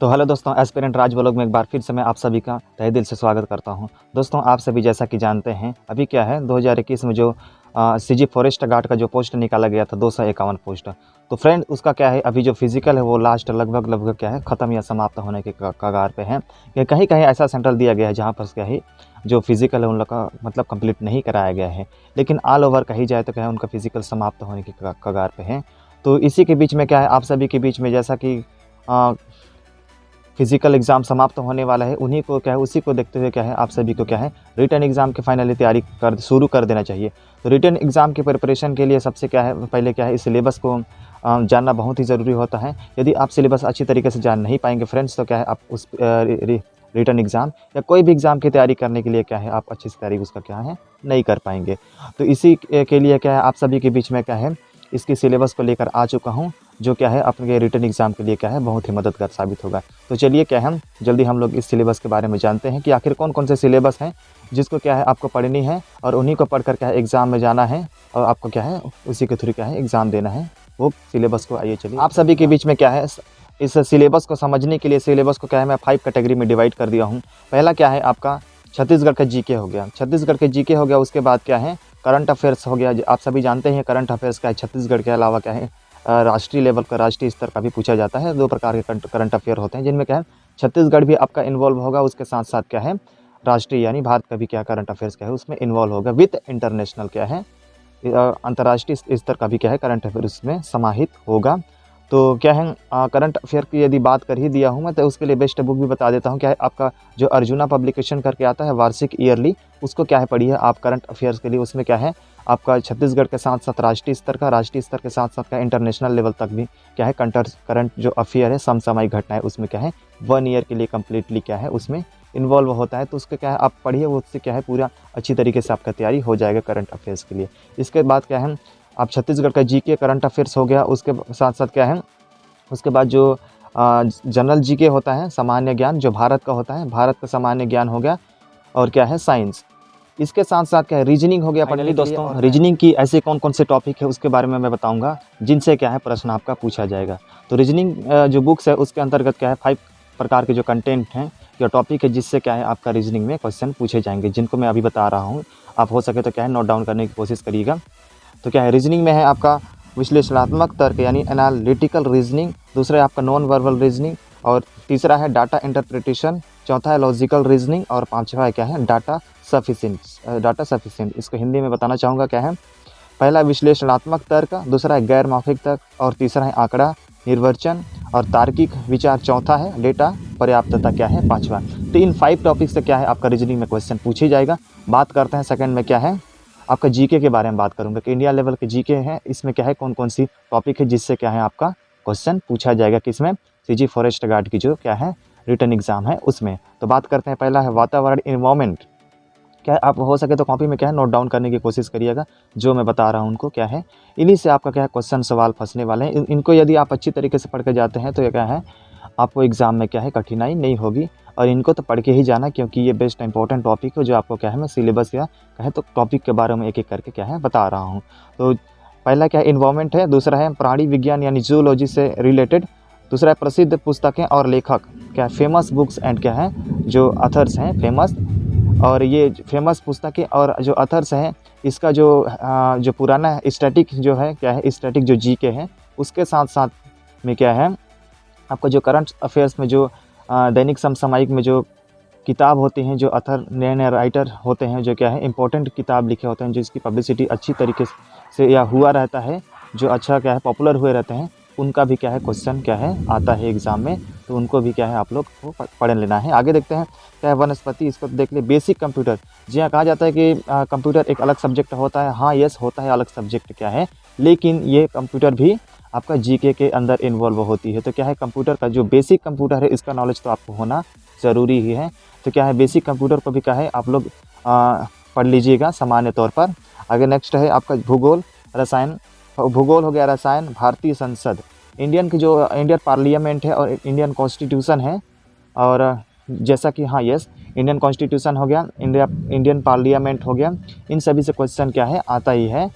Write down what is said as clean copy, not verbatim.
तो हेलो दोस्तों, एस्पिरेंट राज व्लॉग में एक बार फिर से मैं आप सभी का तहे दिल से स्वागत करता हूं। दोस्तों, आप सभी जैसा कि जानते हैं, अभी क्या है 2021 में जो सीजी फॉरेस्ट गार्ड का जो पोस्ट निकाला गया था 251 पोस्ट। तो फ्रेंड, उसका क्या है, अभी जो फिजिकल है वो लास्ट लगभग क्या है ख़त्म या समाप्त होने के कगार पे है। कि कहीं कहीं ऐसा सेंटर दिया गया है जहाँ पर क्या है जो फिजिकल है उन लोग का मतलब कंप्लीट नहीं कराया गया है, लेकिन ऑल ओवर कही जाए तो क्या है उनका फिजिकल समाप्त होने के कगार पे है। तो इसी के बीच में क्या है, आप सभी के बीच में जैसा कि फिजिकल एग्ज़ाम समाप्त होने वाला है, उन्हीं को क्या है उसी को देखते हुए क्या है आप सभी को क्या है रिटन एग्ज़ाम की फाइनली तैयारी शुरू कर देना चाहिए। तो रिटन एग्ज़ाम की प्रिपरेशन के लिए सबसे क्या है पहले क्या है इस सिलेबस को जानना बहुत ही ज़रूरी होता है। यदि आप सिलेबस अच्छी तरीके से जान नहीं पाएंगे फ्रेंड्स, तो क्या है आप उस रिटन एग्ज़ाम या कोई भी एग्ज़ाम की तैयारी करने के लिए क्या है आप अच्छी से तैयारी उसका क्या है नहीं कर पाएंगे। तो इसी के लिए क्या है आप सभी के बीच में क्या है इसकी सिलेबस को लेकर आ चुका हूँ, जो क्या है अपने रिटन एग्ज़ाम के लिए क्या है बहुत ही मददगार साबित होगा। तो चलिए क्या है जल्दी हम लोग इस सिलेबस के बारे में जानते हैं कि आखिर कौन कौन से सिलेबस हैं जिसको क्या है आपको पढ़नी है और उन्हीं को पढ़कर क्या है एग्ज़ाम में जाना है और आपको क्या है उसी के थ्रू क्या है एग्ज़ाम देना है वो सिलेबस को। आइए चलिए आप सभी के बीच में क्या है इस सिलेबस को समझने के लिए सिलेबस को क्या है मैं 5 कैटेगरी में डिवाइड कर दिया हूँ। पहला क्या है आपका छत्तीसगढ़ का जीके हो गया, छत्तीसगढ़ के जीके हो गया। उसके बाद क्या है करंट अफेयर्स हो गया। आप सभी जानते हैं करंट अफेयर्स क्या है, छत्तीसगढ़ के अलावा क्या है राष्ट्रीय लेवल का राष्ट्रीय स्तर का भी पूछा जाता है। 2 प्रकार के करंट अफेयर होते हैं जिनमें क्या है छत्तीसगढ़ भी आपका इन्वॉल्व होगा, उसके साथ साथ क्या है राष्ट्रीय यानी भारत का भी क्या करंट अफेयर्स क्या है उसमें इन्वॉल्व होगा विद इंटरनेशनल क्या है अंतर्राष्ट्रीय स्तर का भी क्या है करंट अफेयर उसमें समाहित होगा। तो क्या है करंट अफेयर की यदि बात कर ही दिया हूँ मैं, तो उसके लिए बेस्ट बुक भी बता देता हूँ। क्या है आपका जो अर्जुना पब्लिकेशन करके आता है वार्षिक ईयरली, उसको क्या है पढ़िए आप करंट अफेयर्स के लिए। उसमें क्या है आपका छत्तीसगढ़ के साथ साथ राष्ट्रीय स्तर के साथ साथ क्या इंटरनेशनल लेवल तक भी क्या है करंट जो अफेयर है समसामयिक घटनाएं उसमें क्या है 1 ईयर के लिए कम्प्लीटली क्या है उसमें इन्वॉल्व होता है। तो उसके क्या है आप पढ़िए, वो उससे क्या है पूरा अच्छी तरीके से आपका तैयारी हो जाएगा करंट अफेयर्स के लिए। इसके बाद क्या है आप छत्तीसगढ़ का जीके करंट अफेयर्स हो गया। उसके साथ साथ क्या है उसके बाद जो जनरल जीके होता है सामान्य ज्ञान जो भारत का होता है, भारत का सामान्य ज्ञान हो गया। और क्या है साइंस। इसके साथ साथ क्या है रीजनिंग हो गया पढ़ने दोस्तों। रीजनिंग की ऐसे कौन कौन से टॉपिक है उसके बारे में मैं बताऊंगा जिनसे क्या है प्रश्न आपका पूछा जाएगा। तो रीजनिंग जो बुक्स है उसके अंतर्गत क्या है 5 प्रकार के जो कंटेंट हैं या टॉपिक है जिससे क्या है आपका रीजनिंग में क्वेश्चन पूछे जाएंगे, जिनको मैं अभी बता रहा हूँ। आप हो सके तो क्या है नोट डाउन करने की कोशिश करिएगा। तो क्या है रीजनिंग में है आपका विश्लेषणात्मक तर्क यानी एनालिटिकल रीजनिंग, दूसरा है आपका नॉन वर्बल रीजनिंग, और तीसरा है डाटा इंटरप्रिटेशन, चौथा है लॉजिकल रीजनिंग, और पांचवा है क्या है डाटा सफिशिएंट। इसको हिंदी में बताना चाहूँगा क्या है पहला विश्लेषणात्मक तर्क, दूसरा है गैर मौखिक तर्क, और तीसरा है आंकड़ा निर्वचन और तार्किक विचार, चौथा है डेटा पर्याप्तता क्या है पांचवा। तो इन 5 टॉपिक से क्या है आपका रीजनिंग में क्वेश्चन पूछे जाएगा। बात करते हैं सेकंड में क्या है आपका जीके के बारे में बात करूंगा कि इंडिया लेवल के जीके है, इसमें क्या है कौन कौन सी टॉपिक है जिससे क्या है आपका क्वेश्चन पूछा जाएगा किसमें सीजी फॉरेस्ट गार्ड की जो क्या है रिटन एग्जाम है उसमें। तो बात करते हैं पहला है वातावरण इन्वायरमेंट। क्या है आप हो सके तो कॉपी में क्या है नोट डाउन करने की कोशिश करिएगा जो मैं बता रहा हूँ उनको। क्या है इन्हीं से आपका क्या है क्वेश्चन सवाल फंसने वाले हैं। इनको यदि आप अच्छी तरीके से पढ़ के जाते हैं तो ये क्या है आपको एग्ज़ाम में क्या है कठिनाई नहीं होगी, और इनको तो पढ़ के ही जाना क्योंकि ये बेस्ट इंपॉर्टेंट टॉपिक है जो आपको क्या है मैं सिलेबस या कहे तो टॉपिक के बारे में एक एक करके क्या है बता रहा हूँ। तो पहला क्या है इन्वायरमेंट है, दूसरा है प्राणी विज्ञान यानी जूलॉजी से रिलेटेड, दूसरा है प्रसिद्ध पुस्तकें और लेखक क्या है फेमस बुक्स एंड क्या है जो अथर्स हैं फेमस, और ये फेमस पुस्तकें और जो अथर्स हैं इसका जो पुराना स्टैटिक जो है क्या है स्टैटिक जो जीके है उसके साथ साथ में क्या है आपका जो करंट अफेयर्स में जो दैनिक समसामयिक में जो किताब होती हैं जो अथर नए नए राइटर होते हैं जो क्या है इंपॉर्टेंट किताब लिखे होते हैं जिसकी पब्लिसिटी अच्छी तरीके से या हुआ रहता है जो अच्छा क्या है पॉपुलर हुए रहते हैं, उनका भी क्या है क्वेश्चन क्या है आता है एग्ज़ाम में। तो उनको भी क्या है आप लोग को पढ़ लेना है। आगे देखते हैं क्या है वनस्पति, इसको देख ले। बेसिक कंप्यूटर, जी हाँ कहा जाता है कि कंप्यूटर एक अलग सब्जेक्ट होता है। हाँ यस होता है अलग सब्जेक्ट क्या है, लेकिन ये कंप्यूटर भी आपका जीके के अंदर इन्वॉल्व होती है। तो क्या है कंप्यूटर का जो बेसिक कंप्यूटर है इसका नॉलेज तो आपको होना ज़रूरी ही है। तो क्या है बेसिक कंप्यूटर को भी क्या है आप लोग पढ़ लीजिएगा सामान्य तौर पर। आगे नेक्स्ट है आपका भूगोल रसायन, भूगोल हो गया रसायन, भारतीय संसद, इंडियन की जो इंडियन पार्लियामेंट है और इंडियन कॉन्स्टिट्यूशन है, और जैसा कि हाँ यस इंडियन कॉन्स्टिट्यूशन हो गया, इंडियन पार्लियामेंट हो गया, इन सभी से क्वेश्चन क्या है आता ही है।